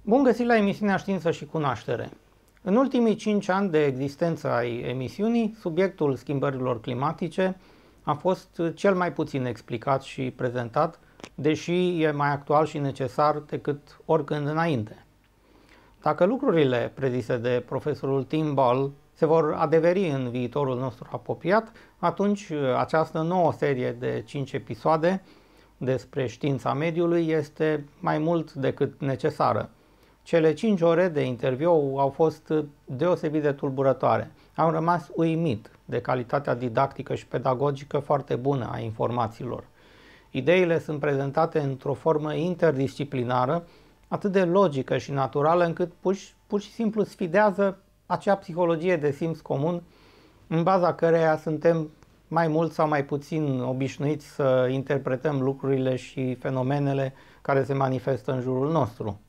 Bun găsit la emisiunea Știință și Cunoaștere. În ultimii 5 ani de existență ai emisiunii, subiectul schimbărilor climatice a fost cel mai puțin explicat și prezentat, deși e mai actual și necesar decât oricând înainte. Dacă lucrurile prezise de profesorul Ball se vor adeveri în viitorul nostru apropiat, atunci această nouă serie de 5 episoade despre știința mediului este mai mult decât necesară. Cele 5 ore de interviu au fost deosebit de tulburătoare. Am rămas uimit de calitatea didactică și pedagogică foarte bună a informațiilor. Ideile sunt prezentate într-o formă interdisciplinară, atât de logică și naturală, încât pur și simplu sfidează acea psihologie de simț comun în baza căreia suntem mai mult sau mai puțin obișnuiți să interpretăm lucrurile și fenomenele care se manifestă în jurul nostru.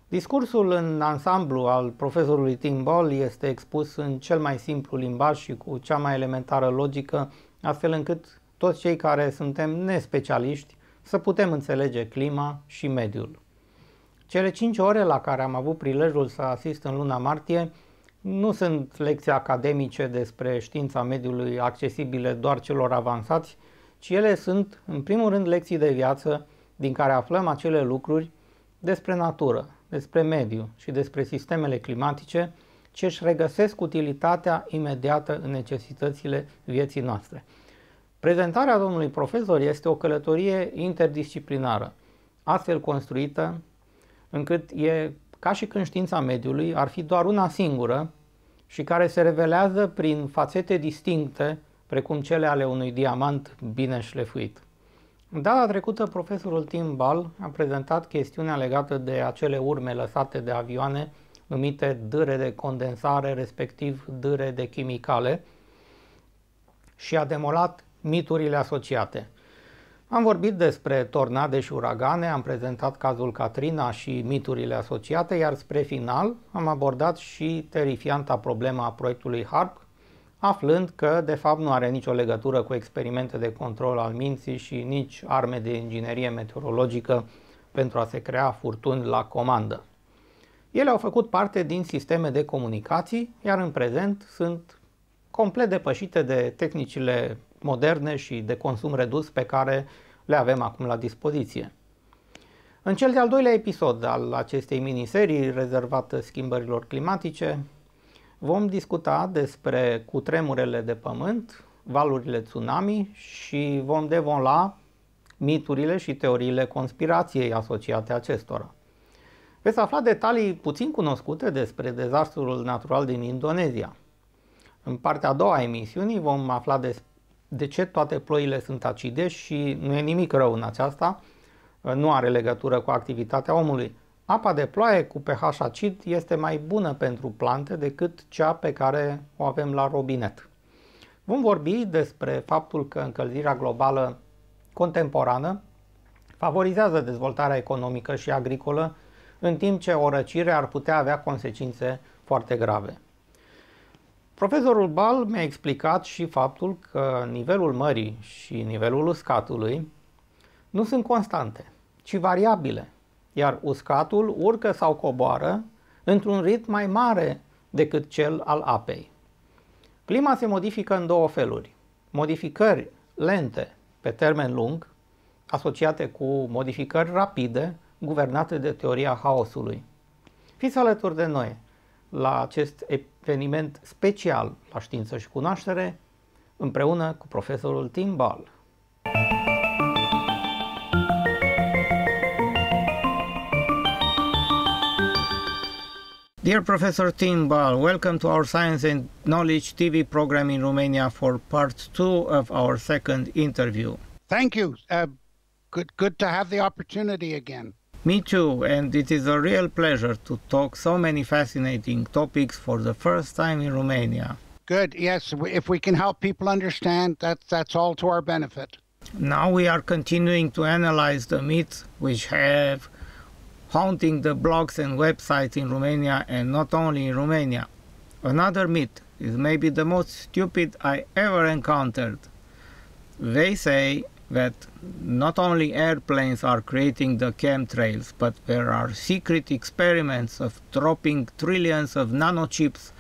Discursul în ansamblu al profesorului Ball este expus în cel mai simplu limbaj și cu cea mai elementară logică, astfel încât toți cei care suntem nespecialiști să putem înțelege clima și mediul. Cele 5 ore la care am avut prilejul să asist în luna martie nu sunt lecții academice despre știința mediului accesibile doar celor avansați, ci ele sunt, în primul rând, lecții de viață din care aflăm acele lucruri despre natură, despre mediu și despre sistemele climatice ce își regăsesc utilitatea imediată în necesitățile vieții noastre. Prezentarea domnului profesor este o călătorie interdisciplinară, astfel construită încât e ca și când știința mediului ar fi doar una singură și care se revelează prin fațete distincte, precum cele ale unui diamant bine șlefuit. Data trecută, profesorul Ball a prezentat chestiunea legată de acele urme lăsate de avioane numite dâre de condensare, respectiv dâre de chimicale, și a demolat miturile asociate. Am vorbit despre tornade și uragane, am prezentat cazul Katrina și miturile asociate, iar spre final am abordat și terifianta problemă a proiectului HARP, aflând că de fapt nu are nicio legătură cu experimente de control al minții și nici arme de inginerie meteorologică pentru a se crea furtuni la comandă. Ele au făcut parte din sisteme de comunicații, iar în prezent sunt complet depășite de tehnicile moderne și de consum redus pe care le avem acum la dispoziție. În cel de-al doilea episod al acestei miniserii rezervată schimbărilor climatice, vom discuta despre cutremurele de pământ, valurile tsunami și vom devola miturile și teoriile conspirației asociate acestora. Veți afla detalii puțin cunoscute despre dezastrul natural din Indonezia. În partea a doua a emisiunii vom afla de ce toate ploile sunt acide și nu e nimic rău în aceasta, nu are legătură cu activitatea omului. Apa de ploaie cu pH acid este mai bună pentru plante decât cea pe care o avem la robinet. Vom vorbi despre faptul că încălzirea globală contemporană favorizează dezvoltarea economică și agricolă, în timp ce o răcire ar putea avea consecințe foarte grave. Profesorul Ball mi-a explicat și faptul că nivelul mării și nivelul uscatului nu sunt constante, ci variabile, iar uscatul urcă sau coboară într-un ritm mai mare decât cel al apei. Clima se modifică în două feluri: modificări lente pe termen lung, asociate cu modificări rapide, guvernate de teoria haosului. Fiți alături de noi la acest eveniment special la Știință și Cunoaștere, împreună cu profesorul Ball. Dear Professor Ball, welcome to our Science and Knowledge TV program in Romania for part 2 of our second interview. Thank you. Good to have the opportunity again. Me too, and it is a real pleasure to talk so many fascinating topics for the first time in Romania. Good, yes. If we can help people understand, that's all to our benefit. Now we are continuing to analyze the myths which have haunting the blogs and websites in Romania, and not only in Romania. Another myth is maybe the most stupid I ever encountered. They say that not only airplanes are creating the chemtrails, but there are secret experiments of dropping trillions of nanochips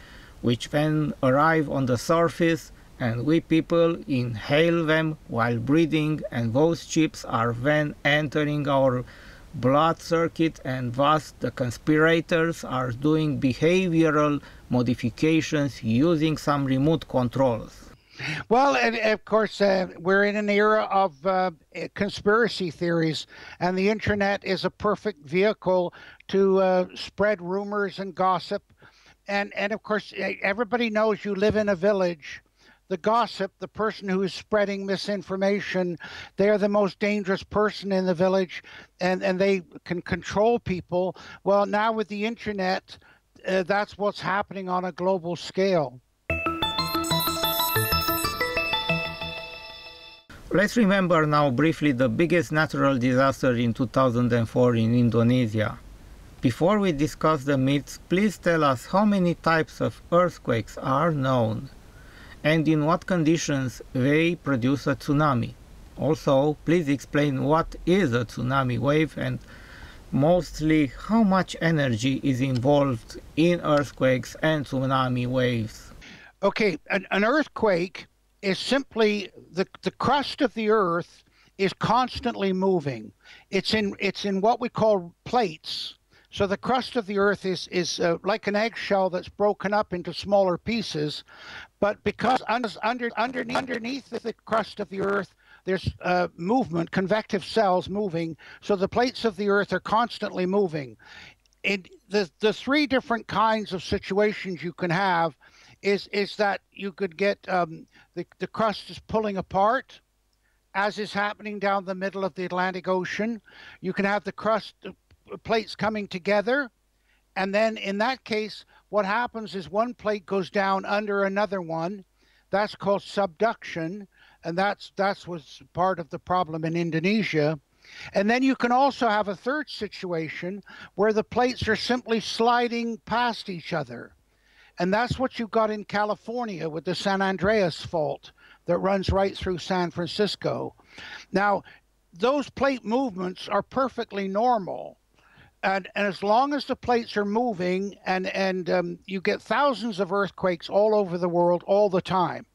which then arrive on the surface and we people inhale them while breathing, and those chips are then entering our blood circuit, and thus the conspirators are doing behavioral modifications using some remote controls. Well, and of course, we're in an era of conspiracy theories, and the internet is a perfect vehicle to spread rumors and gossip. And of course, everybody knows you live in a village. The gossip, the person who is spreading misinformation, they're the most dangerous person in the village, and they can control people. Well, now with the internet, that's what's happening on a global scale. Let's remember now briefly the biggest natural disaster in 2004 in Indonesia. Before we discuss the myths, please tell us how many types of earthquakes are known, and in what conditions they produce a tsunami. Also, please explain what is a tsunami wave, and mostly how much energy is involved in earthquakes and tsunami waves. Okay, an earthquake is simply the crust of the earth is constantly moving. It's in what we call plates. So the crust of the earth is like an eggshell that's broken up into smaller pieces, but because underneath the crust of the earth, there's movement, convective cells moving, so the plates of the earth are constantly moving. The three different kinds of situations you can have is that you could get the crust is pulling apart, as is happening down the middle of the Atlantic Ocean. You can have the crust plates coming together, and then in that case what happens is one plate goes down under another one. That's called subduction, and that's what's part of the problem in Indonesia. And then you can also have a third situation where the plates are simply sliding past each other, and that's what you've got in California with the San Andreas fault that runs right through San Francisco. Now, those plate movements are perfectly normal. And as long as the plates are moving, and you get thousands of earthquakes all over the world all the time.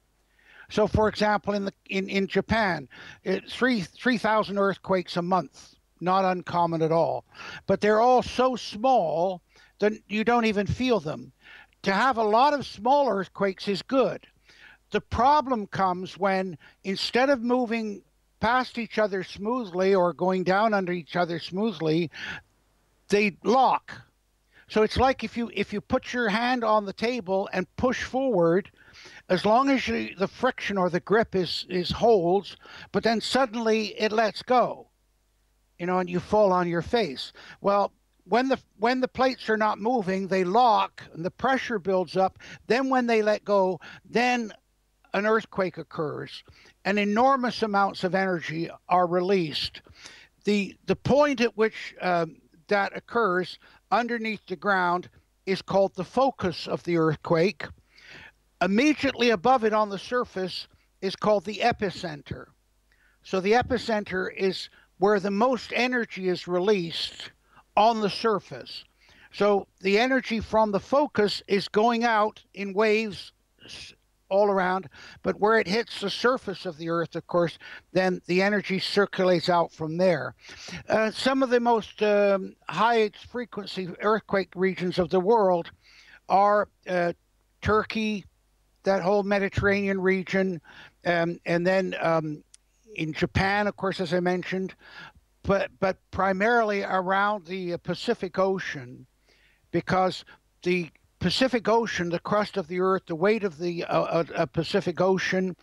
So, for example, in Japan, 3,000 earthquakes a month, not uncommon at all. But they're all so small that you don't even feel them. To have a lot of small earthquakes is good. The problem comes when, instead of moving past each other smoothly or going down under each other smoothly, they lock. So it's like if you put your hand on the table and push forward, as long as the friction or the grip is holds, but then suddenly it lets go, and you fall on your face. Well, when the plates are not moving, they lock and the pressure builds up. Then when they let go, then an earthquake occurs, and enormous amounts of energy are released. The point at which that occurs underneath the ground is called the focus of the earthquake. Immediately above it on the surface is called the epicenter. So the epicenter is where the most energy is released on the surface. So the energy from the focus is going out in waves all around, but where it hits the surface of the earth, of course, then the energy circulates out from there. Some of the most high frequency earthquake regions of the world are Turkey, that whole Mediterranean region, and then in Japan, of course, as I mentioned, but primarily around the Pacific Ocean, because the Pacific Ocean, the crust of the earth, the weight of the Pacific Ocean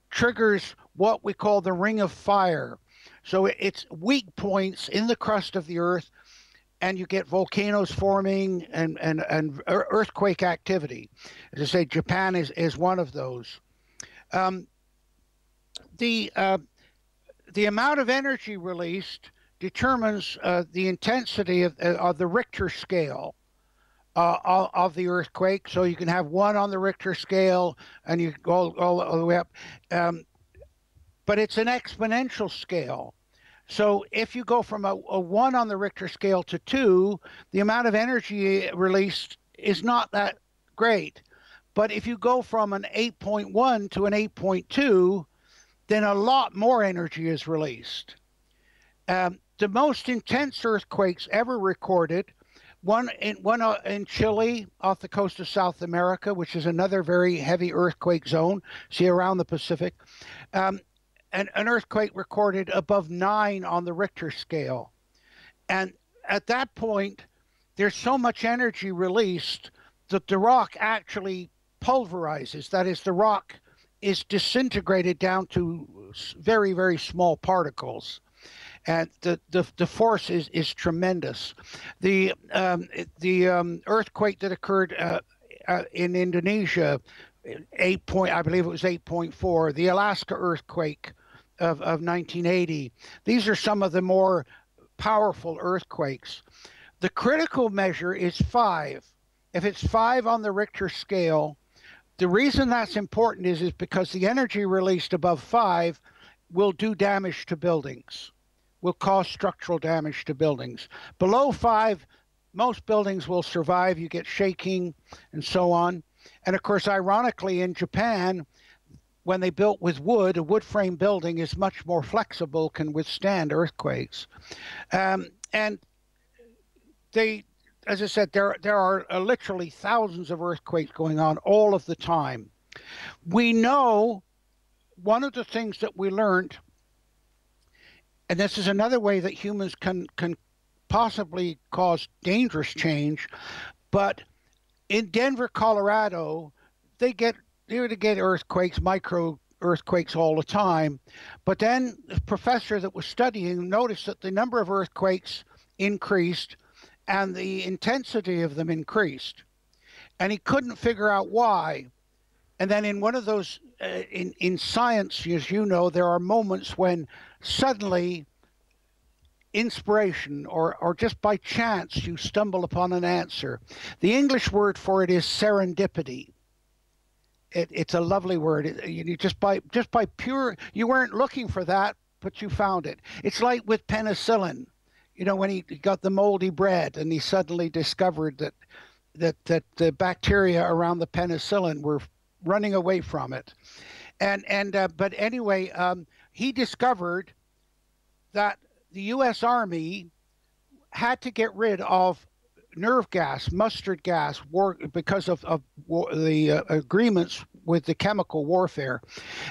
triggers what we call the ring of fire. So it's weak points in the crust of the earth, and you get volcanoes forming and earthquake activity. As I say, Japan is one of those. The amount of energy released determines the intensity of the Richter scale of the earthquake. So you can have 1 on the Richter scale, and you go all the way up. but it's an exponential scale. So if you go from a 1 on the Richter scale to 2, the amount of energy released is not that great. But if you go from an 8.1 to an 8.2, then a lot more energy is released. The most intense earthquakes ever recorded, one in Chile off the coast of South America, which is another very heavy earthquake zone, see around the Pacific, an earthquake recorded above 9 on the Richter scale. And at that point, there's so much energy released that the rock actually pulverizes. That is, the rock is disintegrated down to very, very small particles. And the force is tremendous. The earthquake that occurred in Indonesia, I believe it was 8.4. The Alaska earthquake of 1980. These are some of the more powerful earthquakes. The critical measure is 5. If it's 5 on the Richter scale, the reason that's important is because the energy released above 5 will do damage to buildings, will cause structural damage to buildings. Below 5, most buildings will survive. You get shaking and so on. And of course, ironically, in Japan, when they built with wood, a wood frame building is much more flexible, can withstand earthquakes. And they, as I said, there are literally thousands of earthquakes going on all of the time. We know one of the things that we learned, and this is another way that humans can possibly cause dangerous change, but in Denver, Colorado, they would get earthquakes, micro earthquakes all the time. But then the professor that was studying noticed that the number of earthquakes increased and the intensity of them increased. And he couldn't figure out why. And then in one of those, in science, as you know, there are moments when suddenly inspiration or just by chance you stumble upon an answer. The English word for it is serendipity. It's a lovely word. You just by pure, you weren't looking for that, but you found it. It's like with penicillin, you know, when he got the moldy bread and he suddenly discovered that the bacteria around the penicillin were running away from it. But anyway, he discovered that the U.S. Army had to get rid of nerve gas, mustard gas, because of the agreements with the chemical warfare.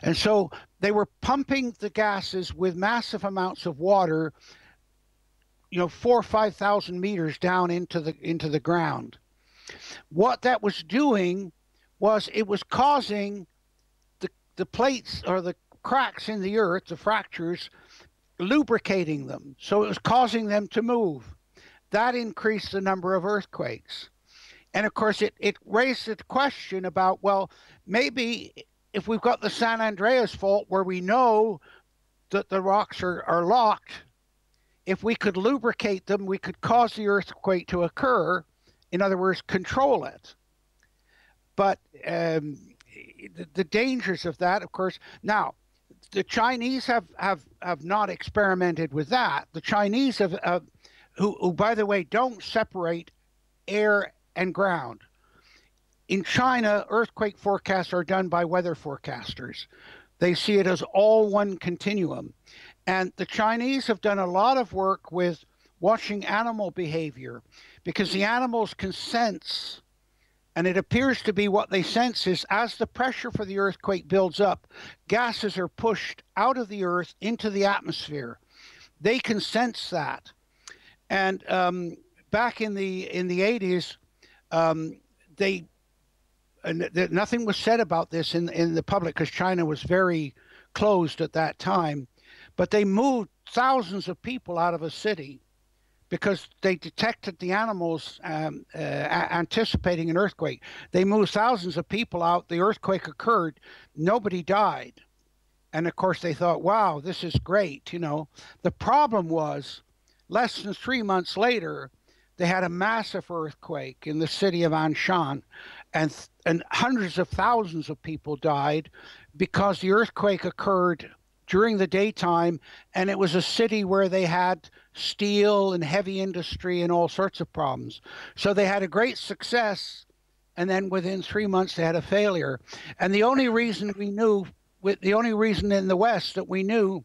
And so they were pumping the gases with massive amounts of water, 4,000 or 5,000 meters down into the ground. What that was doing was it was causing the plates or the cracks in the earth, the fractures, lubricating them. So it was causing them to move. That increased the number of earthquakes. And of course, it raised the question about, well, maybe if we've got the San Andreas fault where we know that the rocks are locked, if we could lubricate them, we could cause the earthquake to occur. In other words, control it. But the dangers of that, of course, now, the Chinese have not experimented with that. The Chinese who, by the way, don't separate air and ground. In China, earthquake forecasts are done by weather forecasters. They see it as all one continuum. And the Chinese have done a lot of work with watching animal behavior because the animals can sense. And it appears to be what they sense is as the pressure for the earthquake builds up, gases are pushed out of the earth into the atmosphere. They can sense that. And back in the 80s, nothing was said about this in the public because China was very closed at that time. But they moved thousands of people out of a city because they detected the animals anticipating an earthquake. They moved thousands of people out. The earthquake occurred. Nobody died. And of course, they thought, wow, this is great. The problem was less than 3 months later, they had a massive earthquake in the city of Anshan, and hundreds of thousands of people died because the earthquake occurred during the daytime, and it was a city where they had steel and heavy industry and all sorts of problems. So they had a great success, and then within 3 months they had a failure. And the only reason we knew, the only reason in the West that we knew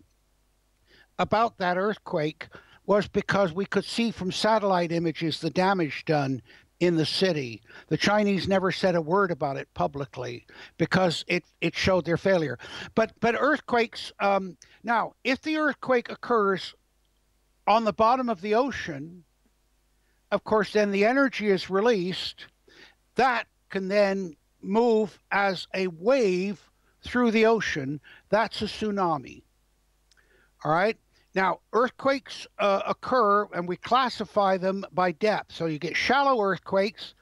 about that earthquake was because we could see from satellite images the damage done in the city. The Chinese never said a word about it publicly because it showed their failure. But earthquakes, now, if the earthquake occurs on the bottom of the ocean, of course, then the energy is released. That can then move as a wave through the ocean. That's a tsunami. All right? Now, earthquakes occur, and we classify them by depth. So you get shallow earthquakes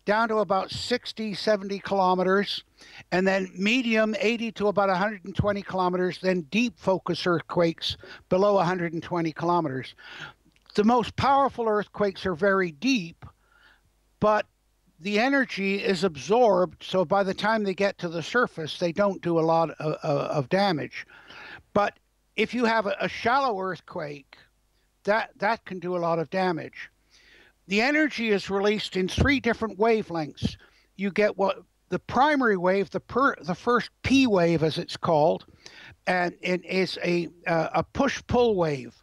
down to about 60, 70 kilometers, and then medium, 80 to about 120 kilometers, then deep focus earthquakes below 120 kilometers. The most powerful earthquakes are very deep, but the energy is absorbed, so by the time they get to the surface, they don't do a lot of damage. But if you have a shallow earthquake, that can do a lot of damage. The energy is released in 3 different wavelengths. You get what the primary wave, the first P wave, as it's called, and it is a push-pull wave.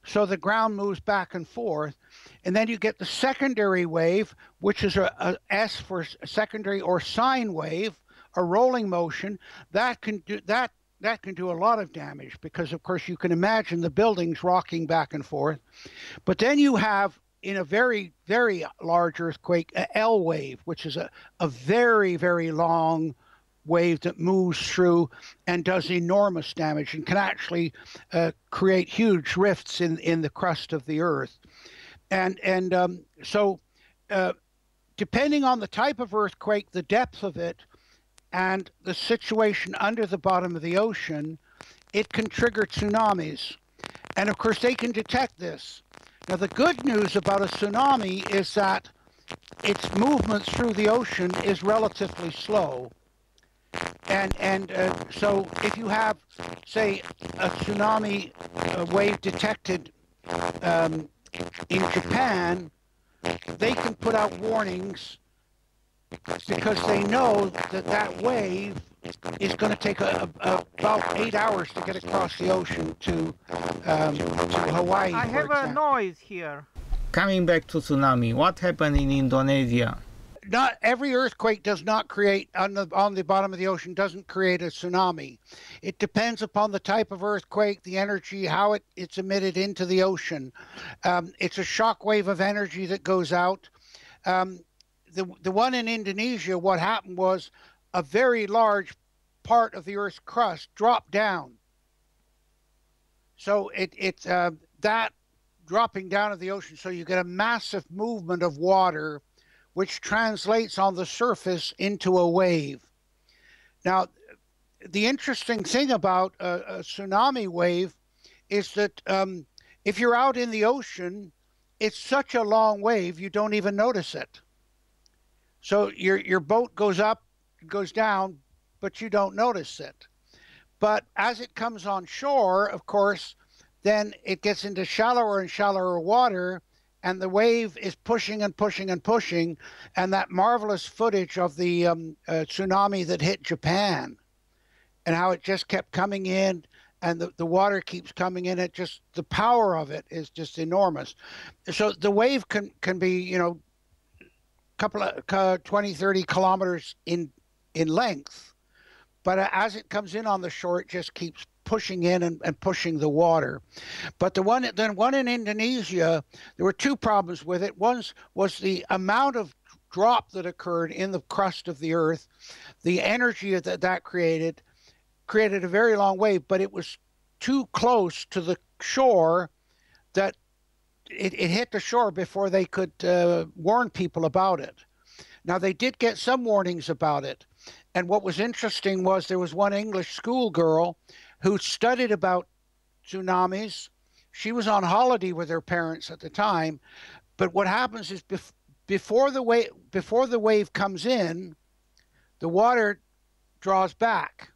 So the ground moves back and forth. And then you get the secondary wave, which is a S for secondary, or sine wave, a rolling motion. That can do a lot of damage because, of course, you can imagine the buildings rocking back and forth. But then you have, in a very, very large earthquake, an L wave, which is a very, very long wave that moves through and does enormous damage and can actually create huge rifts in the crust of the earth. So depending on the type of earthquake, the depth of it, and the situation under the bottom of the ocean, it can trigger tsunamis. And of course, they can detect this. Now, the good news about a tsunami is that its movement through the ocean is relatively slow. So if you have, say, a tsunami wave detected in Japan, they can put out warnings because they know that wave is going to take about 8 hours to get across the ocean to Hawaii. I have a noise here. Coming back to tsunami, what happened in Indonesia? Not every earthquake does not create on the bottom of the ocean doesn't create a tsunami. It depends upon the type of earthquake, the energy, how it's emitted into the ocean. It's a shock wave of energy that goes out. The one in Indonesia, what happened was a very large part of the Earth's crust dropped down. So it's that dropping down of the ocean, so you get a massive movement of water, which translates on the surface into a wave. Now, the interesting thing about a tsunami wave is that if you're out in the ocean, it's such a long wave, you don't even notice it. So your boat goes up, goes down, but you don't notice it. But as it comes on shore, of course, then it gets into shallower and shallower water, and the wave is pushing and pushing and pushing, and that marvelous footage of the tsunami that hit Japan and how it just kept coming in, and the water keeps coming in. The power of it is just enormous. So the wave can be, couple of 20, 30 kilometers in length, but as it comes in on the shore, it just keeps pushing in and pushing the water. But the one in Indonesia, there were 2 problems with it. One was the amount of drop that occurred in the crust of the earth, the energy that created a very long wave, but it was too close to the shore that it hit the shore before they could warn people about it. Now, they did get some warnings about it. And what was interesting was there was one English schoolgirl who studied about tsunamis. She was on holiday with her parents at the time. But what happens is before the wave comes in, the water draws back.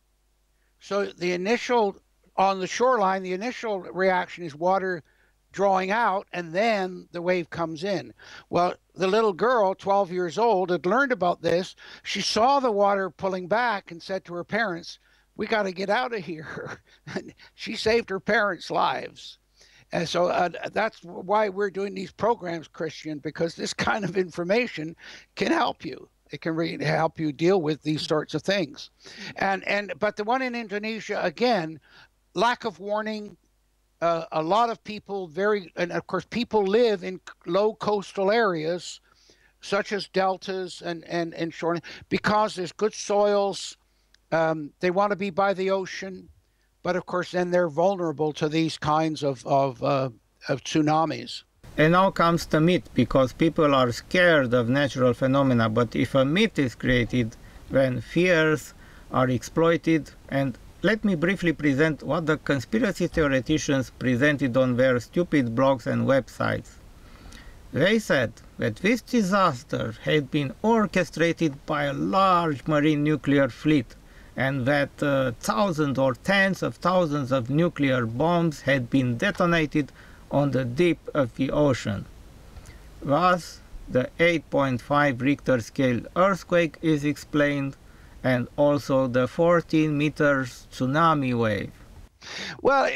So the initial on the shoreline, the initial reaction is water drawing out, and then the wave comes in. Well, the little girl, 12 years old, had learned about this. She saw the water pulling back and said to her parents, "We got to get out of here." She saved her parents' lives. And so that's why we're doing these programs, Christian, because this kind of information can help you. It can really help you deal with these sorts of things. But the one in Indonesia, again, lack of warning. A lot of people and of course, people live in low coastal areas, such as deltas and shore, because there's good soils. They want to be by the ocean, but of course, then they're vulnerable to these kinds of tsunamis. And now comes the myth, because people are scared of natural phenomena. But if a myth is created when fears are exploited, and let me briefly present what the conspiracy theoreticians presented on their stupid blogs and websites. They said that this disaster had been orchestrated by a large marine nuclear fleet, and that thousands or tens of thousands of nuclear bombs had been detonated on the deep of the ocean. Thus, the 8.5 Richter scale earthquake is explained, and also the 14 meters tsunami wave. Well,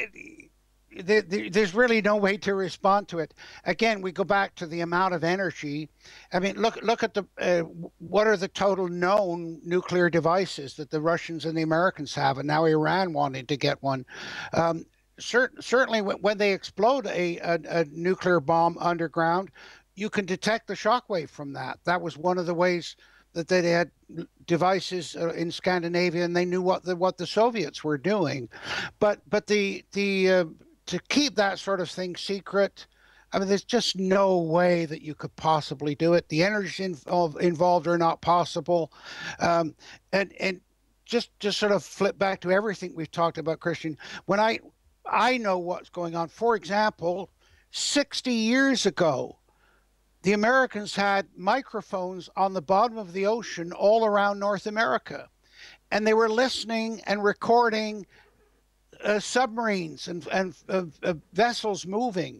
there's really no way to respond to it. Again, we go back to the amount of energy. I mean, look at what are the total known nuclear devices that the Russians and the Americans have, and now Iran wanting to get one. Certainly, when they explode a nuclear bomb underground, you can detect the shockwave from that. That was one of the ways that they had devices in Scandinavia, and they knew what the Soviets were doing. But to keep that sort of thing secret, I mean, there's just no way that you could possibly do it. The energies involved are not possible. And just sort of flip back to everything we've talked about, Christian, when I know what's going on. For example, 60 years ago, the Americans had microphones on the bottom of the ocean all around North America, and they were listening and recording submarines and vessels moving.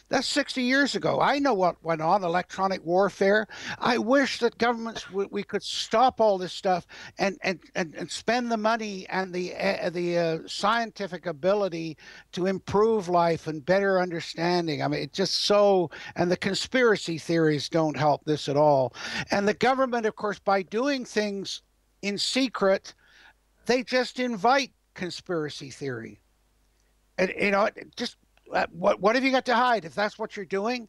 That's 60 years ago. I know what went on, electronic warfare. I wish that governments, we could stop all this stuff and spend the money and the scientific ability to improve life and better understanding. I mean, it's just so, and the conspiracy theories don't help this at all. And the government, of course, by doing things in secret, they just invite conspiracy theory. And, just, what have you got to hide? If that's what you're doing,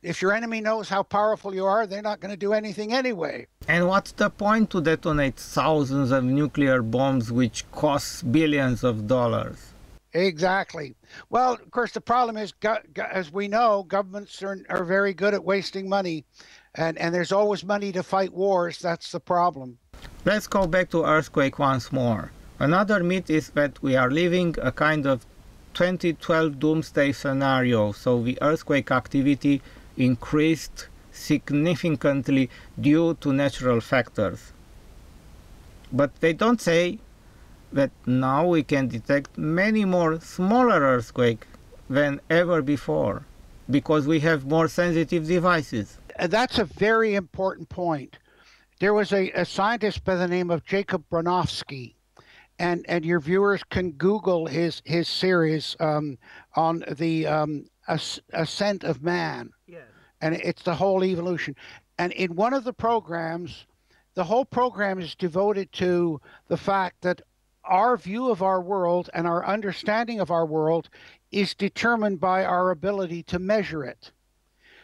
if your enemy knows how powerful you are, they're not going to do anything anyway. And what's the point to detonate thousands of nuclear bombs which costs billions of dollars? Exactly. Well, of course, the problem is, as we know, governments are very good at wasting money, and there's always money to fight wars. That's the problem. Let's go back to earthquake once more. Another myth is that we are living a kind of 2012 doomsday scenario, so the earthquake activity increased significantly due to natural factors. But they don't say that now we can detect many more smaller earthquakes than ever before, because we have more sensitive devices. That's a very important point. There was a scientist by the name of Jacob Bronowski, and your viewers can Google his series on the ascent of man. Yes. And it's the whole evolution. And in one of the programs, the whole program is devoted to the fact that our view of our world and our understanding of our world is determined by our ability to measure it.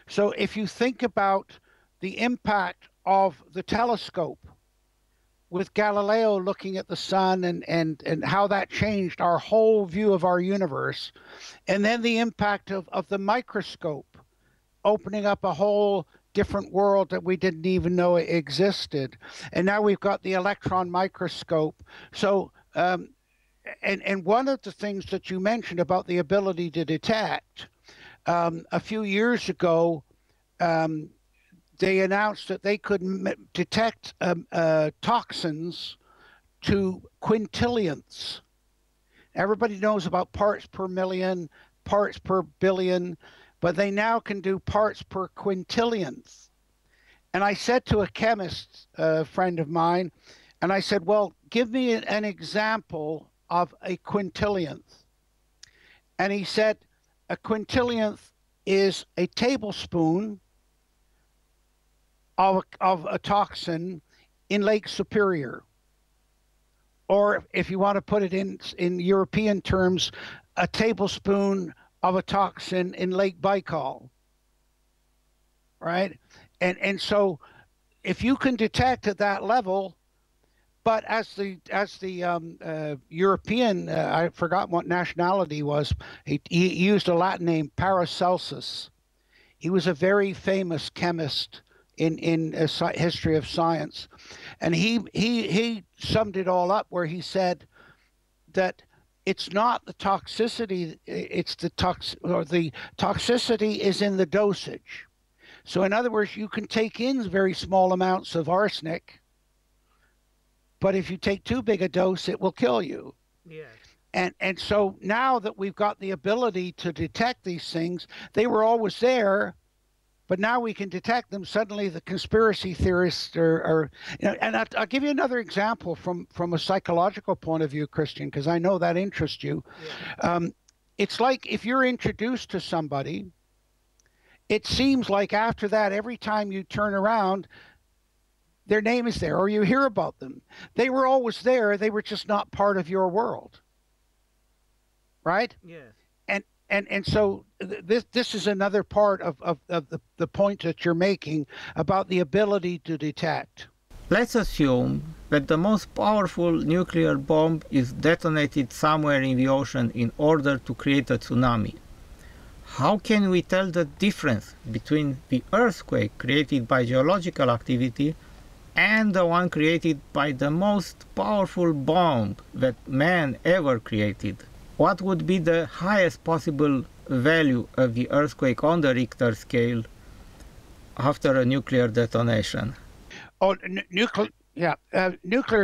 So if you think about the impact of the telescope, with Galileo looking at the sun and how that changed our whole view of our universe, and then the impact of the microscope opening up a whole different world that we didn't even know existed. And now we've got the electron microscope. So, and one of the things that you mentioned about the ability to detect, a few years ago, they announced that they could detect toxins to quintillionths. Everybody knows about parts per million, parts per billion, but they now can do parts per quintillionth. And I said to a chemist, a friend of mine, and I said, well, give me an example of a quintillionth. And he said, a quintillionth is a tablespoon of a toxin in Lake Superior. Or if you want to put it in European terms, a tablespoon of a toxin in Lake Baikal, right? And so if you can detect at that level, but as the European, I forgot what nationality he was, he used a Latin name, Paracelsus. He was a very famous chemist in history of science. And he summed it all up where he said that it's not the toxicity, it's the toxicity is in the dosage. So in other words, you can take in very small amounts of arsenic, but if you take too big a dose, it will kill you. Yes. And so now that we've got the ability to detect these things, they were always there, but now we can detect them. Suddenly the conspiracy theorists are and I'll give you another example from a psychological point of view, Christian, because I know that interests you. Yeah. It's like if you're introduced to somebody, it seems like after that, every time you turn around, their name is there or you hear about them. They were always there. They were just not part of your world. Right? Yes. And so this is another part of the point that you're making about the ability to detect. Let's assume that the most powerful nuclear bomb is detonated somewhere in the ocean in order to create a tsunami. How can we tell the difference between the earthquake created by geological activity and the one created by the most powerful bomb that man ever created? What would be the highest possible value of the earthquake on the Richter scale after a nuclear detonation? Oh, nuclear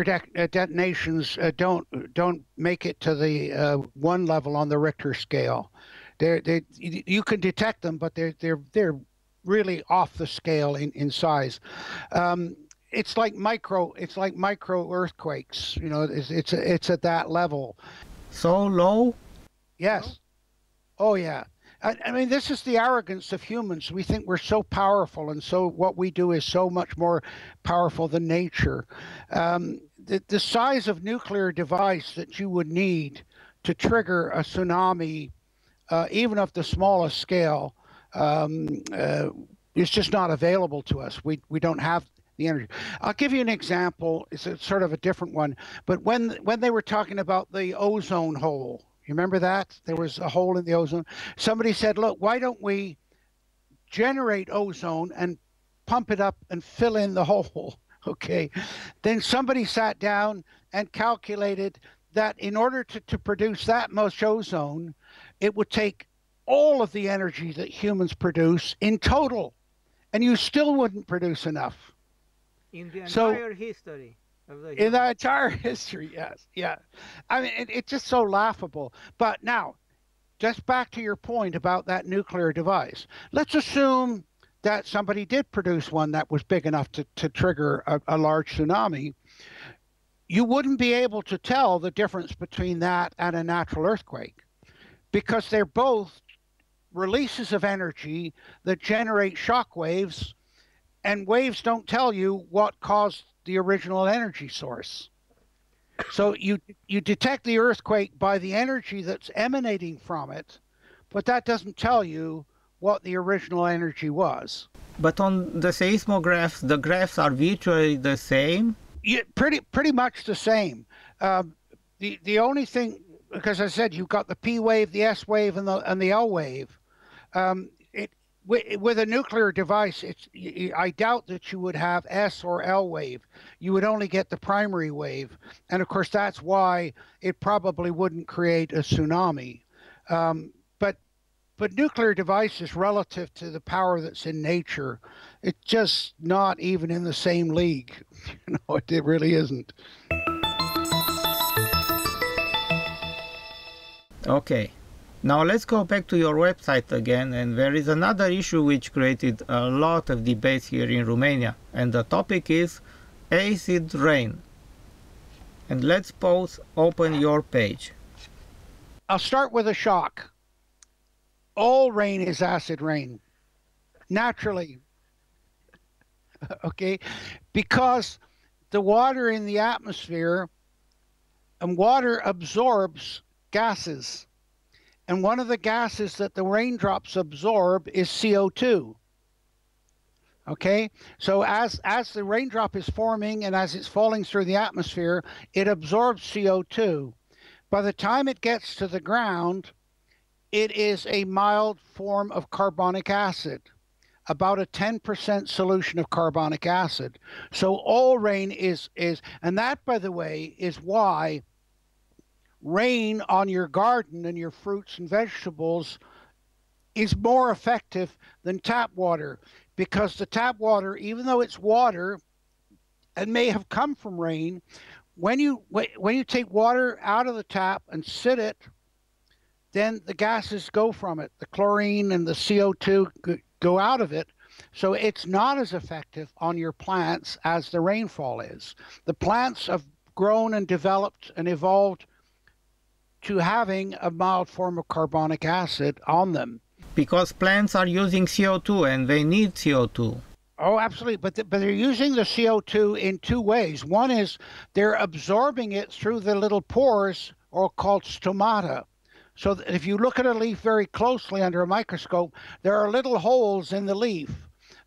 detonations don't make it to the one level on the Richter scale. You can detect them, but they're really off the scale in size. It's like micro earthquakes. You know, it's at that level. So low? Yes. Oh yeah. I mean, this is the arrogance of humans. We think we're so powerful, and so what we do is so much more powerful than nature. The size of nuclear device that you would need to trigger a tsunami, even of the smallest scale, is just not available to us. We don't have the energy. I'll give you an example. It's sort of a different one. But when they were talking about the ozone hole, you remember that? There was a hole in the ozone. Somebody said, look, why don't we generate ozone and pump it up and fill in the hole? Okay. Then somebody sat down and calculated that in order to produce that much ozone, it would take all of the energy that humans produce in total, and you still wouldn't produce enough. In the entire history of the in the entire history, yes, yeah. I mean, it's just so laughable. But now, just back to your point about that nuclear device. Let's assume that somebody did produce one that was big enough to trigger a large tsunami. You wouldn't be able to tell the difference between that and a natural earthquake, because they're both releases of energy that generate shock waves, and waves don't tell you what caused the original energy source. So you detect the earthquake by the energy that's emanating from it, but that doesn't tell you what the original energy was. But on the seismographs, the graphs are virtually the same? Yeah, pretty much the same. The only thing, because I said you've got the P wave, the S wave, and the L wave. With a nuclear device, I doubt that you would have S or L wave. You would only get the primary wave, and of course that's why it probably wouldn't create a tsunami. But nuclear devices, relative to the power that's in nature, it's just not even in the same league. You know, it really isn't. Okay. Now let's go back to your website again, and there is another issue which created a lot of debates here in Romania, and the topic is acid rain. And let's both open your page. I'll start with a shock. All rain is acid rain, naturally. Okay, because the water in the atmosphere, and water absorbs gases. And one of the gases that the raindrops absorb is CO2. Okay, so as the raindrop is forming and as it's falling through the atmosphere, it absorbs CO2. By the time it gets to the ground, it is a mild form of carbonic acid, about a 10% solution of carbonic acid. So all rain is, and that, by the way, is why rain on your garden and your fruits and vegetables is more effective than tap water, because the tap water, even though it's water and may have come from rain, when you take water out of the tap and sit it, then the gases go from it. The chlorine and the CO2 go out of it. So it's not as effective on your plants as the rainfall is. The plants have grown and developed and evolved to having a mild form of carbonic acid on them. Because plants are using CO2 and they need CO2. Oh, absolutely. But they're using the CO2 in two ways. One is they're absorbing it through the little pores, or called stomata. So that if you look at a leaf very closely under a microscope, there are little holes in the leaf.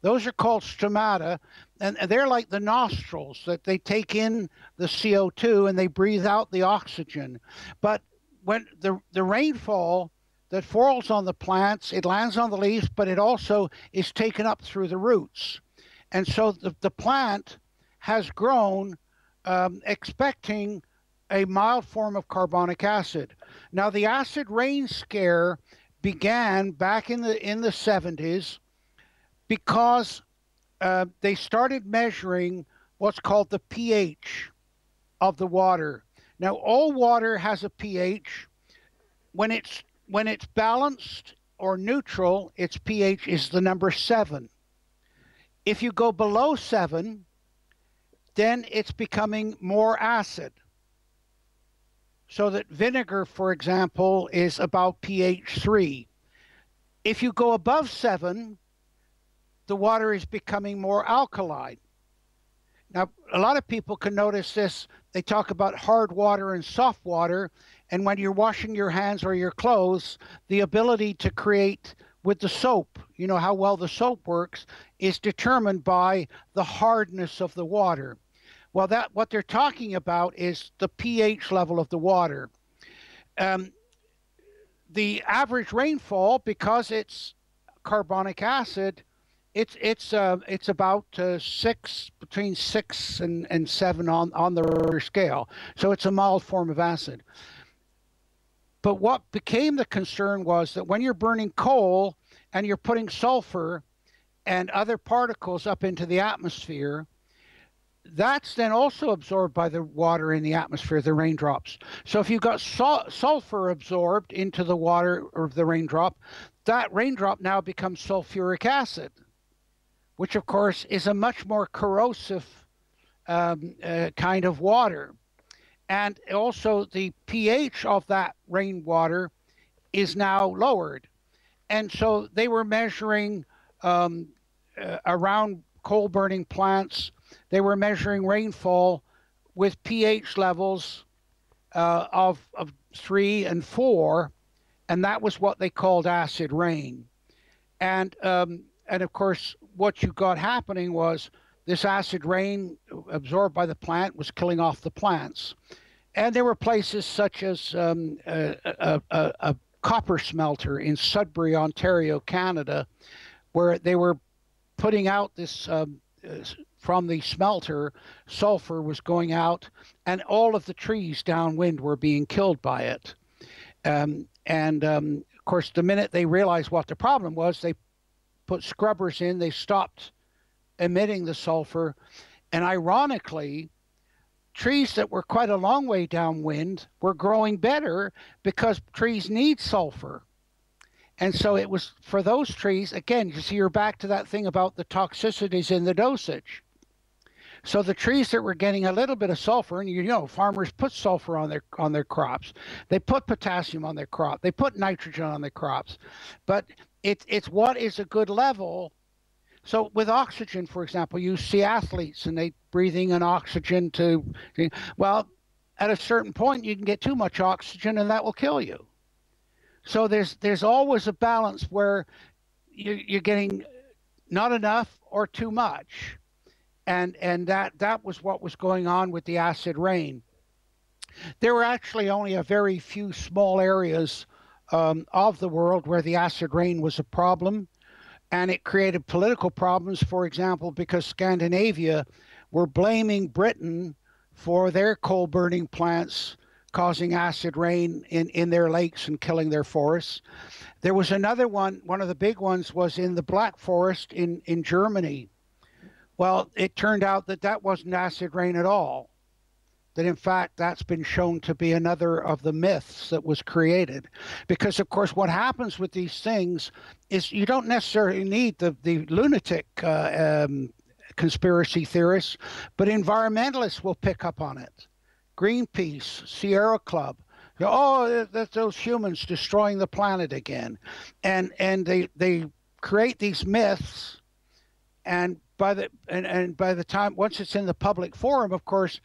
Those are called stomata, and they're like the nostrils that they take in the CO2 and they breathe out the oxygen. But when the rainfall that falls on the plants, it lands on the leaves, but it also is taken up through the roots. And so the plant has grown expecting a mild form of carbonic acid. Now, the acid rain scare began back in the 70s because they started measuring what's called the pH of the water. Now, all water has a pH. When it's balanced or neutral, its pH is the number 7. If you go below 7, then it's becoming more acid. So that vinegar, for example, is about pH 3. If you go above 7, the water is becoming more alkaline. Now, a lot of people can notice this. They talk about hard water and soft water, and when you're washing your hands or your clothes, the ability to create with the soap, you know how well the soap works, is determined by the hardness of the water. Well, what they're talking about is the pH level of the water. The average rainfall, because it's carbonic acid, it's about between 6 and 7 on the Richter scale. So it's a mild form of acid. But what became the concern was that when you're burning coal and you're putting sulfur and other particles up into the atmosphere, that's then also absorbed by the water in the atmosphere, the raindrops. So if you've got sulfur absorbed into the water or the raindrop, that raindrop now becomes sulfuric acid, which of course is a much more corrosive kind of water. And also the pH of that rainwater is now lowered. And so they were measuring around coal burning plants, they were measuring rainfall with pH levels of 3 and 4, and that was what they called acid rain. And of course, what you got happening was this acid rain absorbed by the plant was killing off the plants. And there were places such as a copper smelter in Sudbury, Ontario, Canada, where they were putting out this, from the smelter, sulfur was going out, and all of the trees downwind were being killed by it. Of course, the minute they realized what the problem was, they put scrubbers in, they stopped emitting the sulfur, and ironically, trees that were quite a long way downwind were growing better because trees need sulfur. And so it was for those trees, again, you see, you're back to that thing about the toxicities in the dosage. So the trees that were getting a little bit of sulfur, and you know, farmers put sulfur on their crops. They put potassium on their crop. They put nitrogen on their crops. But it's what is a good level. So with oxygen, for example, you see athletes and they breathing in oxygen well, at a certain point you can get too much oxygen and that will kill you. So there's always a balance where you're getting not enough or too much. And that was what was going on with the acid rain. There were actually only a very few small areas of the world where the acid rain was a problem. And it created political problems, for example, because Scandinavia were blaming Britain for their coal burning plants causing acid rain in their lakes and killing their forests. There was another one of the big ones was in the Black Forest in Germany. Well, it turned out that wasn't acid rain at all. That in fact, that's been shown to be another of the myths that was created. Because of course, what happens with these things is you don't necessarily need the lunatic conspiracy theorists, but environmentalists will pick up on it. Greenpeace, Sierra Club, oh, that's those humans destroying the planet again. And they create these myths, and by the time, once it's in the public forum, of course,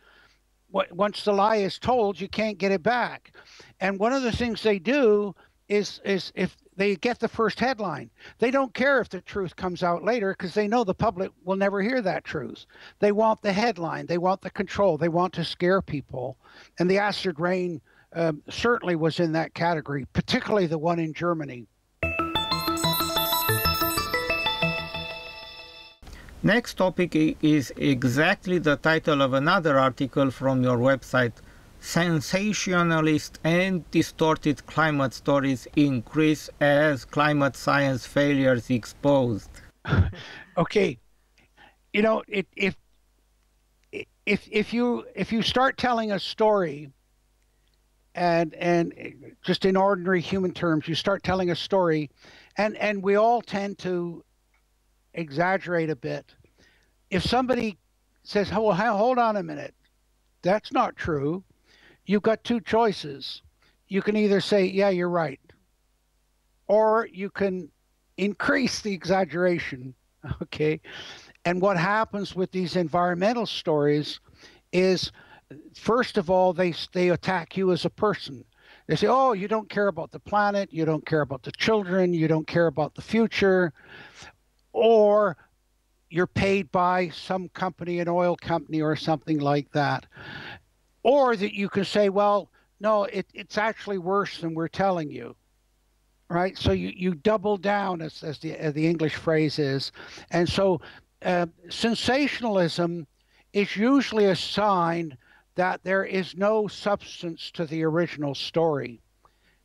once the lie is told, you can't get it back. And one of the things they do is if they get the first headline, they don't care if the truth comes out later because they know the public will never hear that truth. They want the headline. They want the control. They want to scare people. And the acid rain certainly was in that category, particularly the one in Germany. Next topic is exactly the title of another article from your website. Sensationalist and distorted climate stories increase as climate science failures exposed. Okay, you know, if you start telling a story, and just in ordinary human terms, you start telling a story, and we all tend to exaggerate a bit. If somebody says, oh, well, hold on a minute, that's not true, you've got two choices. You can either say, yeah, you're right, or you can increase the exaggeration, okay? And what happens with these environmental stories is, first of all, they attack you as a person. They say, oh, you don't care about the planet, you don't care about the children, you don't care about the future, or you're paid by some company, an oil company or something like that. Or that you can say, well, no, it's actually worse than we're telling you, right? So you double down, as the English phrase is. And so sensationalism is usually a sign that there is no substance to the original story.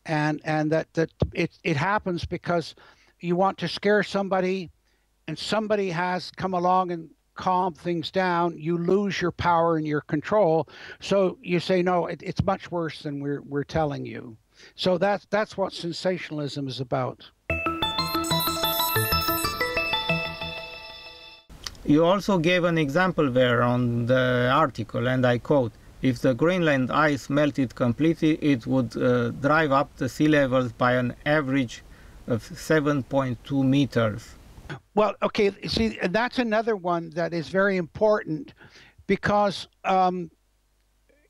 And that it happens because you want to scare somebody, and somebody has come along and calmed things down. You lose your power and your control. So you say, no, it's much worse than we're telling you. So that's what sensationalism is about. You also gave an example there on the article, and I quote, if the Greenland ice melted completely, it would drive up the sea levels by an average of 7.2 meters. Well, okay, see, that's another one that is very important, because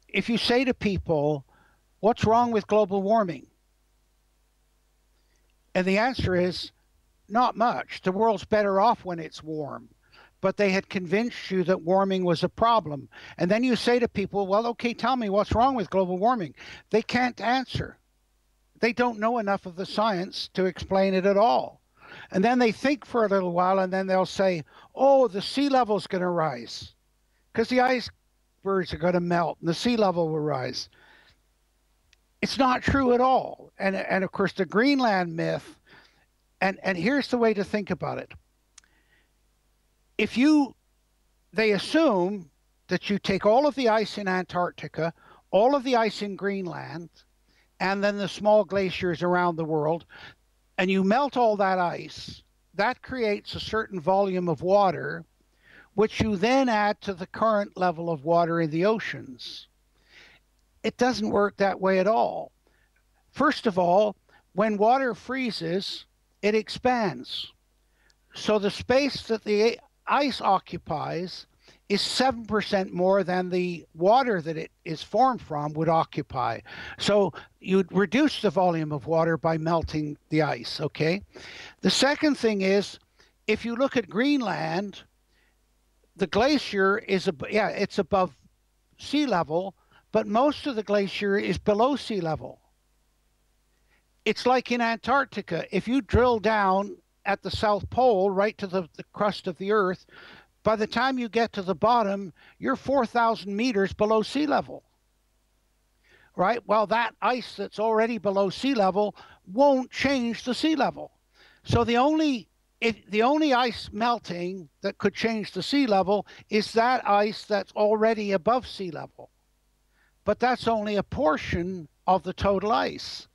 if you say to people, what's wrong with global warming? And the answer is, not much. The world's better off when it's warm. But they had convinced you that warming was a problem. And then you say to people, well, okay, tell me what's wrong with global warming. They can't answer. They don't know enough of the science to explain it at all. And then they think for a little while, and then they'll say, oh, the sea level's going to rise because the icebergs are going to melt and the sea level will rise. It's not true at all. And of course, the Greenland myth, and here's the way to think about it. They assume that you take all of the ice in Antarctica, all of the ice in Greenland, and then the small glaciers around the world, and you melt all that ice, that creates a certain volume of water, which you then add to the current level of water in the oceans. It doesn't work that way at all. First of all, when water freezes, it expands. So the space that the ice occupies is 7% more than the water that it is formed from would occupy. So you'd reduce the volume of water by melting the ice, okay? The second thing is, if you look at Greenland, the glacier is, it's above sea level, but most of the glacier is below sea level. It's like in Antarctica. If you drill down at the South Pole, right to the crust of the Earth, by the time you get to the bottom, you're 4,000 meters below sea level, right? Well, that ice that's already below sea level won't change the sea level. So the only ice melting that could change the sea level is that ice that's already above sea level. But that's only a portion of the total ice,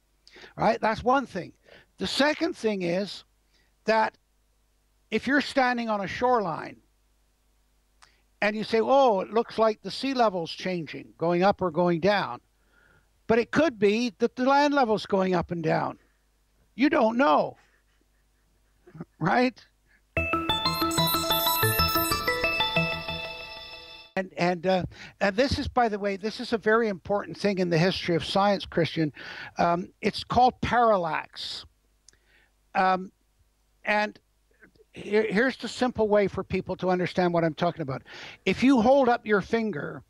right? That's one thing. The second thing is that if you're standing on a shoreline and you say, oh, it looks like the sea level's changing, going up or going down, but it could be that the land level's going up and down. You don't know, right? And this is, by the way, this is a very important thing in the history of science, Christian. It's called parallax. And here's the simple way for people to understand what I'm talking about. If you hold up your finger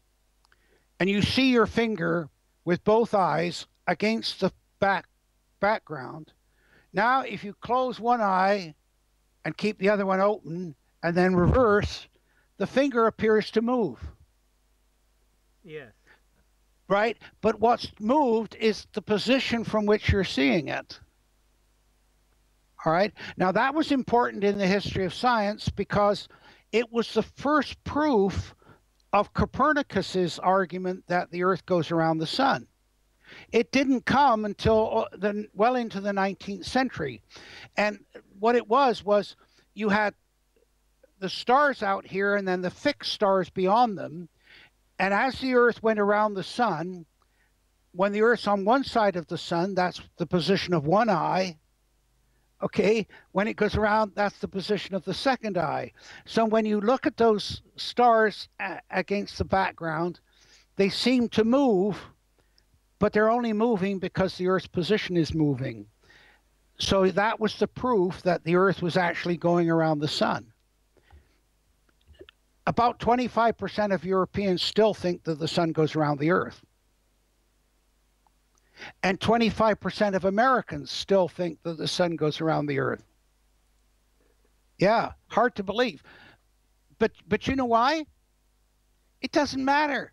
and you see your finger with both eyes against the background, now if you close one eye and keep the other one open and then reverse, the finger appears to move. Yes. Right? But what's moved is the position from which you're seeing it. All right. Now, that was important in the history of science because it was the first proof of Copernicus's argument that the Earth goes around the sun. It didn't come until well into the 19th century. And what it was you had the stars out here and then the fixed stars beyond them. And as the Earth went around the sun, when the Earth's on one side of the sun, that's the position of one eye. Okay, when it goes around, that's the position of the second eye. So when you look at those stars against the background, they seem to move, but they're only moving because the Earth's position is moving. So that was the proof that the Earth was actually going around the sun. About 25% of Europeans still think that the sun goes around the Earth. And 25% of Americans still think that the sun goes around the Earth. Yeah, hard to believe. But you know why? It doesn't matter.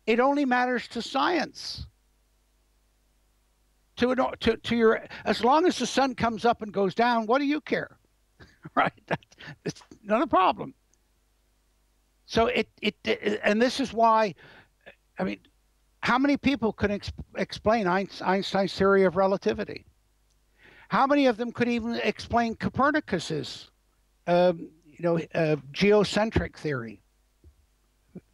It only matters to science. To your, as long as the sun comes up and goes down, what do you care? Right? It's not a problem. So and this is why, I mean, how many people could explain Einstein's theory of relativity? How many of them could even explain Copernicus's, geocentric theory?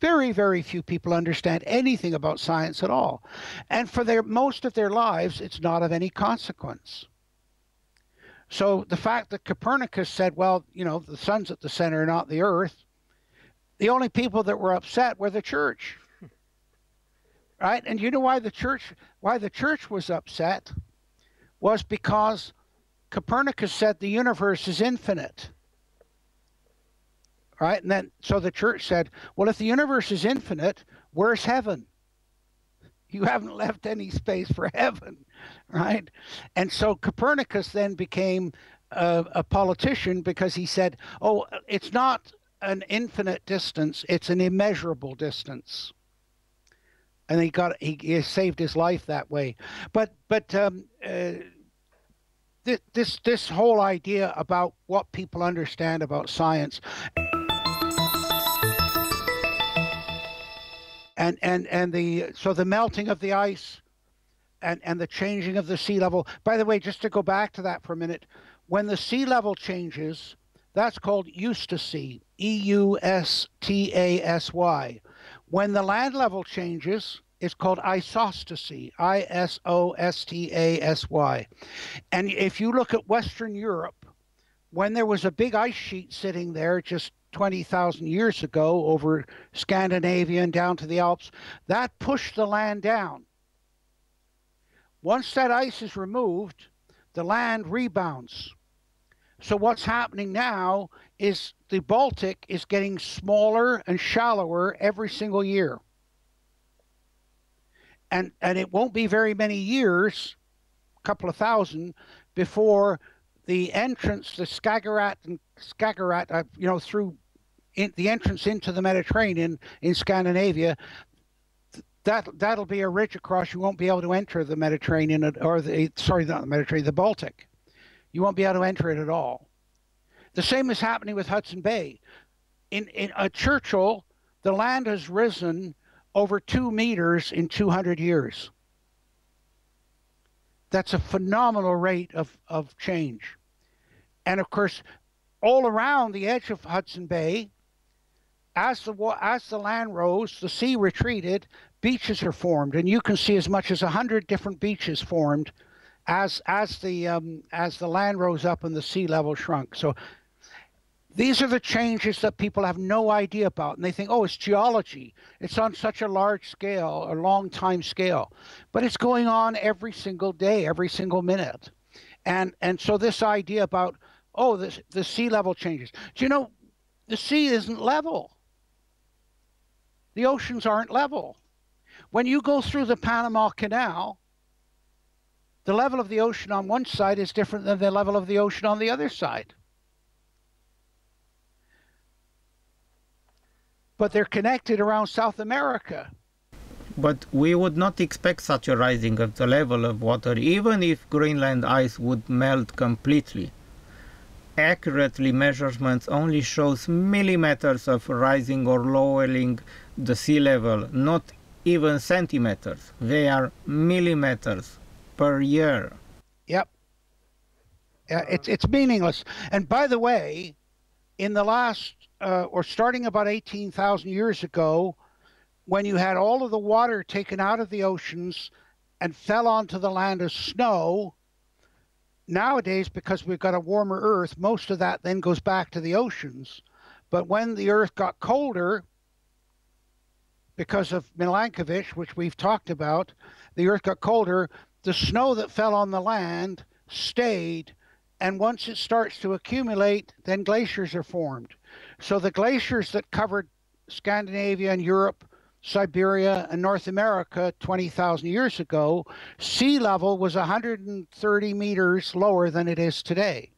Very, very few people understand anything about science at all. And for most of their lives, it's not of any consequence. So the fact that Copernicus said, well, the sun's at the center, not the Earth, the only people that were upset were the church. Right? And you know why the church was upset was because Copernicus said the universe is infinite. Right? And then so the church said, well, if the universe is infinite, where's heaven? You haven't left any space for heaven, right? And so Copernicus then became a politician because he said, oh, it's not an infinite distance, it's an immeasurable distance. And he saved his life that way. But this whole idea about what people understand about science. So the melting of the ice and the changing of the sea level. By the way, just to go back to that for a minute, when the sea level changes, that's called eustasy, Eustasy. When the land level changes, it's called isostasy, Isostasy. And if you look at Western Europe, when there was a big ice sheet sitting there just 20,000 years ago over Scandinavia and down to the Alps, that pushed the land down. Once that ice is removed, the land rebounds. So what's happening now is the Baltic is getting smaller and shallower every single year. And it won't be very many years, a couple of thousand, before the entrance, the Skagerrak, through the entrance into the Mediterranean in Scandinavia, that'll be a ridge across. You won't be able to enter the Mediterranean, or not the Mediterranean, the Baltic. You won't be able to enter it at all. The same is happening with Hudson Bay. In Churchill, the land has risen over 2 meters in 200 years. That's a phenomenal rate of change. And of course, all around the edge of Hudson Bay, as the land rose, the sea retreated, beaches are formed, and you can see as much as 100 different beaches formed as the land rose up and the sea level shrunk. So these are the changes that people have no idea about, and they think, oh, it's geology. It's on such a large scale, a long time scale, but it's going on every single day, every single minute. And so this idea about, oh, the sea level changes. Do you know, the sea isn't level. The oceans aren't level. When you go through the Panama Canal, the level of the ocean on one side is different than the level of the ocean on the other side. But they're connected around South America. But we would not expect such a rising of the level of water, even if Greenland ice would melt completely. Accurately, measurements only shows millimeters of rising or lowering the sea level, not even centimeters. They are millimeters per year. Yep. It's meaningless. And by the way, in the last, or starting about 18,000 years ago, when you had all of the water taken out of the oceans and fell onto the land as snow, nowadays, because we've got a warmer Earth, most of that then goes back to the oceans. But when the Earth got colder, because of Milankovitch, which we've talked about, the Earth got colder, the snow that fell on the land stayed, and once it starts to accumulate, then glaciers are formed. So the glaciers that covered Scandinavia and Europe, Siberia and North America 20,000 years ago, sea level was 130 meters lower than it is today.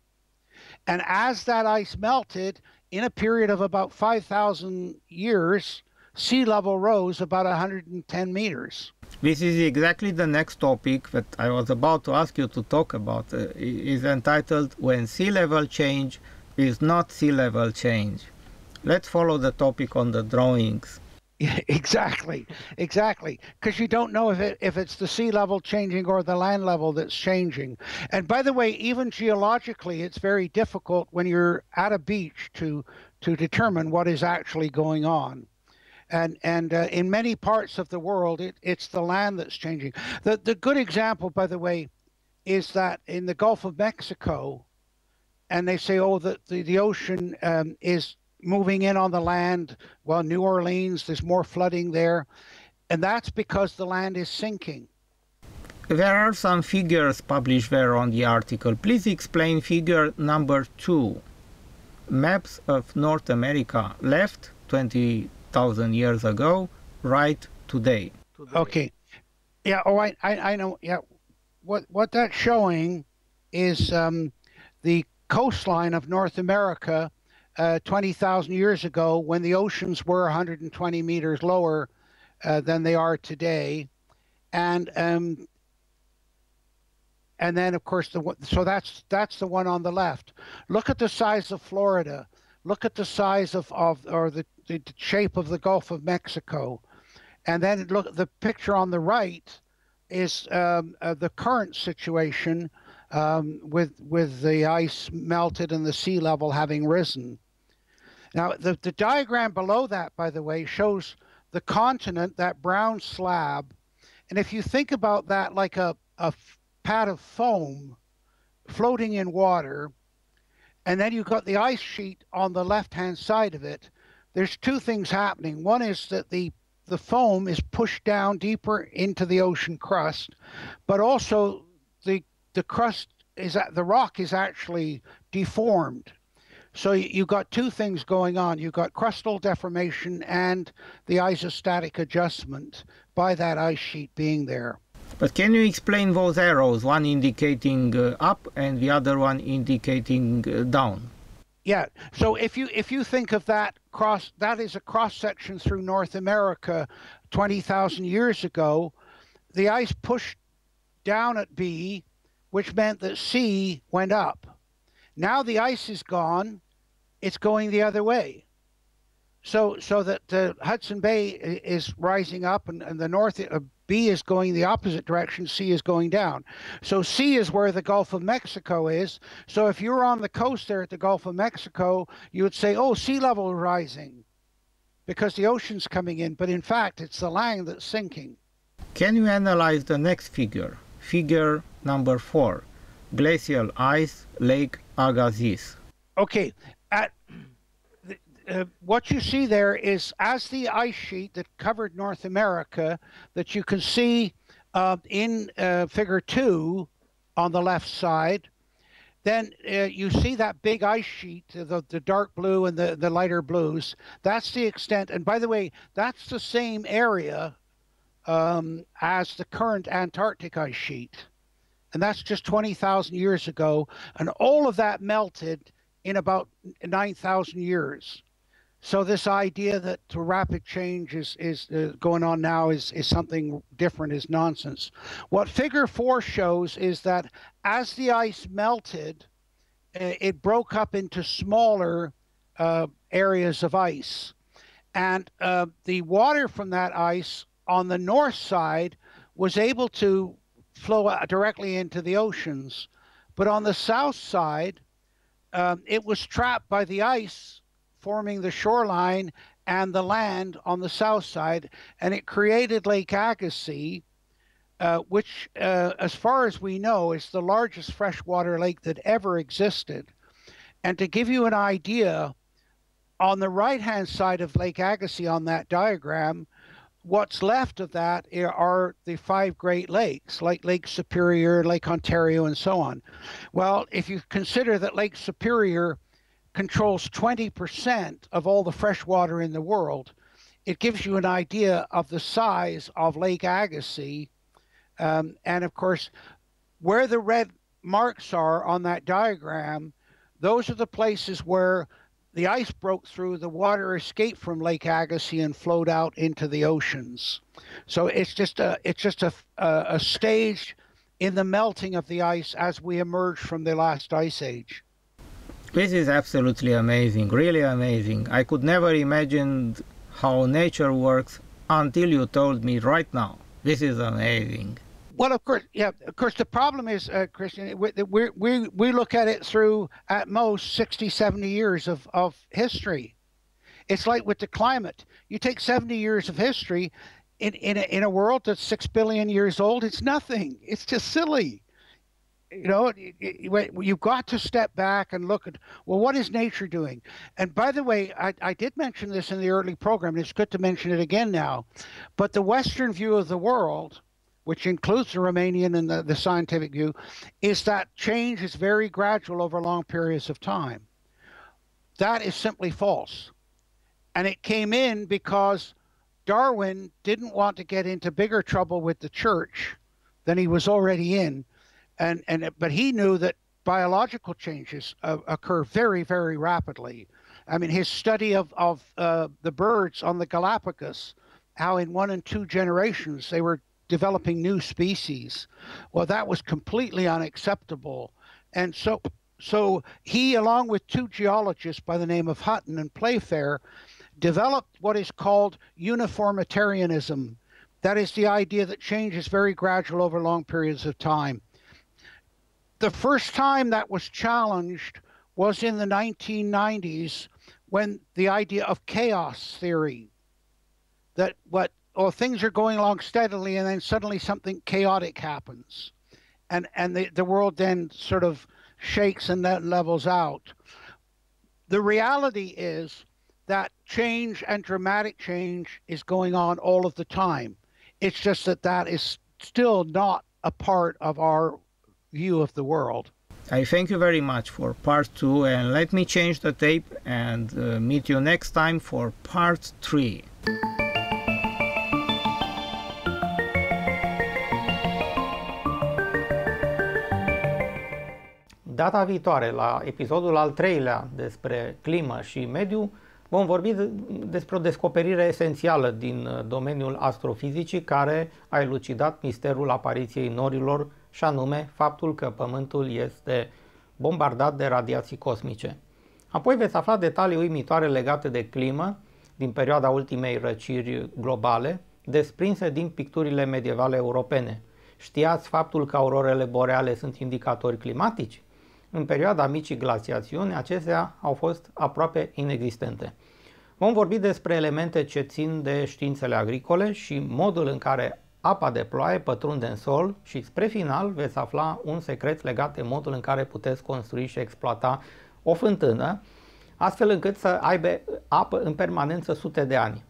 And as that ice melted, in a period of about 5,000 years, sea level rose about 110 meters. This is exactly the next topic that I was about to ask you to talk about. Is entitled When Sea Level Change is Not Sea Level Change. Let's follow the topic on the drawings. Yeah, exactly. Because you don't know if it's the sea level changing or the land level that's changing. And by the way, even geologically, it's very difficult when you're at a beach to determine what is actually going on. And in many parts of the world, it's the land that's changing. The good example, by the way, is that in the Gulf of Mexico, and they say, oh, the ocean is moving in on the land. Well, New Orleans, there's more flooding there. And that's because the land is sinking. There are some figures published there on the article. Please explain figure number 2. Maps of North America, left 20,000 years ago, right today. Okay. Yeah, oh, I know. Yeah. What that's showing is the coastline of North America 20,000 years ago, when the oceans were 120 meters lower than they are today, and then of course so that's the one on the left. Look at the size of Florida. Look at the size or the shape of the Gulf of Mexico, And then look, the picture on the right is the current situation with the ice melted and the sea level having risen. Now, the diagram below that, by the way, shows the continent, that brown slab. And if you think about that like a pad of foam floating in water, and then you've got the ice sheet on the left-hand side of it, there's two things happening. One is that the foam is pushed down deeper into the ocean crust, but also the crust is the rock is actually deformed. So you've got two things going on. You've got crustal deformation and the isostatic adjustment by that ice sheet being there. But can you explain those arrows, one indicating up and the other one indicating down? Yeah. So if you think of that is a cross section through North America 20,000 years ago. The ice pushed down at B, which meant that C went up. Now the ice is gone, it's going the other way. So that the Hudson Bay is rising up, and the north B is going the opposite direction, C is going down. So C is where the Gulf of Mexico is. So if you're on the coast there at the Gulf of Mexico, you would say, oh, sea level rising because the ocean's coming in. But in fact, it's the land that's sinking. Can you analyze the next figure? Figure number 4, glacial ice, Lake Agassiz. Okay, what you see there is as the ice sheet that covered North America that you can see in figure 2 on the left side, then you see that big ice sheet, the dark blue and the lighter blues. That's the extent. And by the way, that's the same area as the current Antarctic ice sheet. And that's just 20,000 years ago. And all of that melted in about 9,000 years. So this idea that rapid change is going on now is something different is nonsense. What figure 4 shows is that as the ice melted, it broke up into smaller areas of ice. And the water from that ice on the north side was able to flow directly into the oceans. But on the south side, it was trapped by the ice forming the shoreline and the land on the south side, and it created Lake Agassiz, which, as far as we know, is the largest freshwater lake that ever existed. And to give you an idea, on the right-hand side of Lake Agassiz on that diagram, what's left of that are the 5 Great Lakes, like Lake Superior, Lake Ontario, and so on. Well, if you consider that Lake Superior controls 20% of all the fresh water in the world, it gives you an idea of the size of Lake Agassiz. And of course, where the red marks are on that diagram, those are the places where the ice broke through, the water escaped from Lake Agassiz and flowed out into the oceans. So it's just a stage in the melting of the ice as we emerge from the last ice age. This is absolutely amazing, really amazing. I could never imagine how nature works until you told me right now. This is amazing. Well, of course, yeah. Of course, the problem is, Christian, we look at it through at most 60, 70 years of history. It's like with the climate. You take 70 years of history in a world that's 6 billion years old. It's nothing. It's just silly. You know, you've got to step back and look at, well, what is nature doing? And by the way, I did mention this in the early program, and it's good to mention it again now. But the Western view of the world, which includes the Romanian and the scientific view, is that change is very gradual over long periods of time. That is simply false. And it came in because Darwin didn't want to get into bigger trouble with the church than he was already in. But he knew that biological changes occur very, very rapidly. I mean, his study of the birds on the Galapagos, how in 1 and 2 generations they were developing new species. Well, that was completely unacceptable. And so he, along with 2 geologists by the name of Hutton and Playfair, developed what is called uniformitarianism. That is the idea that change is very gradual over long periods of time. The first time that was challenged was in the 1990s when the idea of chaos theory, that things are going along steadily and then suddenly something chaotic happens. And the world then sort of shakes and then levels out. The reality is that change and dramatic change is going on all of the time. It's just that is still not a part of our view of the world. I thank you very much for part 2, and let me change the tape and meet you next time for part 3. Data viitoare, la episodul al 3-lea despre climă și mediu, vom vorbi despre o descoperire esențială din domeniul astrofizicii care a elucidat misterul apariției norilor, și anume faptul că Pământul este bombardat de radiații cosmice. Apoi veți afla detalii uimitoare legate de climă din perioada ultimei răciri globale, desprinse din picturile medievale europene. Știați faptul că aurorele boreale sunt indicatori climatici? În perioada micii glaciațiuni, acestea au fost aproape inexistente. Vom vorbi despre elemente ce țin de științele agricole și modul în care apa de ploaie pătrunde în sol și, spre final, veți afla un secret legat de modul în care puteți construi și exploata o fântână, astfel încât să aibă apă în permanență sute de ani.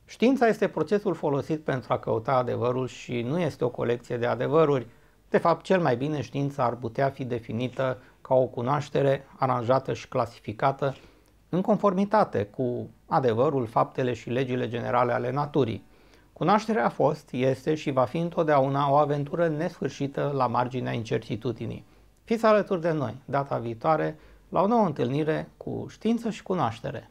Știința este procesul folosit pentru a căuta adevărul și nu este o colecție de adevăruri. De fapt, cel mai bine, știința ar putea fi definită ca o cunoaștere aranjată și clasificată în conformitate cu adevărul, faptele și legile generale ale naturii. Cunoașterea a fost, este și va fi întotdeauna o aventură nesfârșită la marginea incertitudinii. Fiți alături de noi data viitoare la o nouă întâlnire cu știință și cunoaștere.